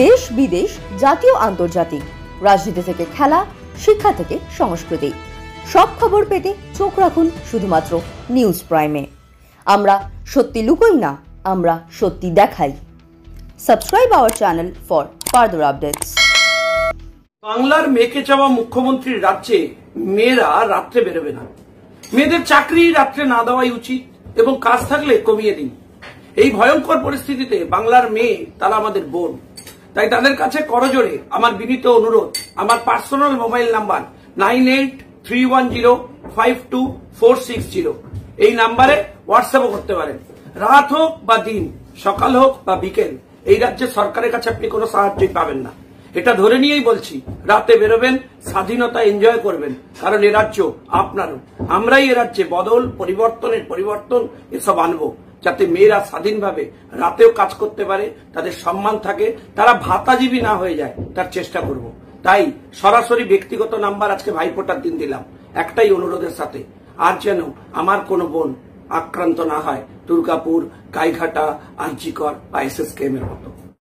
দেশ বিদেশ, জাতীয় আন্তর্জাতিক, রাজনীতি থেকে খেলা, শিক্ষা থেকে সংস্কৃতি, সব খবর পেতে চোখ রাখুন শুধুমাত্র নিউজ প্রাইমে। আমরা সত্যি লুকোই না, আমরা সত্যি দেখাই। Subscribe our channel for further updates. বাংলার মেয়েকে চাওয়া মুখ্যমন্ত্রীর রাজ্যে মেয়েরা রাত্রে বেরোবে না। মেয়েদের চাকরি রাত্রে না দেওয়াই উচিত এবং কাজ থাকলে কমিয়ে দিন। এই ভয়ঙ্কর পরিস্থিতিতে বাংলার মেয়ে তারা আমাদের বোন, তাই তাদের কাছে করজোড়ে আমার বিনীত অনুরোধ, আমার পার্সোনাল মোবাইল নাম্বার 9831052460 এই নাম্বারে হোয়াটসঅ্যাপও করতে পারেন। রাত হোক বা দিন, সকাল হোক বা বিকেল, এই রাজ্যে সরকারের কাছে আপনি কোনো সাহায্যই পাবেন না। এটা ধরে নিয়েই বলছি, রাতে বেরোবেন, স্বাধীনতা এনজয় করবেন, কারণ এ রাজ্য আপনারও। আমরাই এ রাজ্যে বদল, পরিবর্তন এসব আনবো, যাতে মেয়েরা স্বাধীনভাবে রাতেও কাজ করতে পারে, তাদের সম্মান থাকে, তারা ভাতাজীবী না হয়ে যায়, তার চেষ্টা করব। তাই সরাসরি ব্যক্তিগত নাম্বার আজকে ভাইফোঁটার দিন দিলাম, একটাই অনুরোধের সাথে, আর যেন আমার কোনো বোন আক্রান্ত না হয় দুর্গাপুর, গাইঘাটা, আরজিকর বা SSKM এর মতো।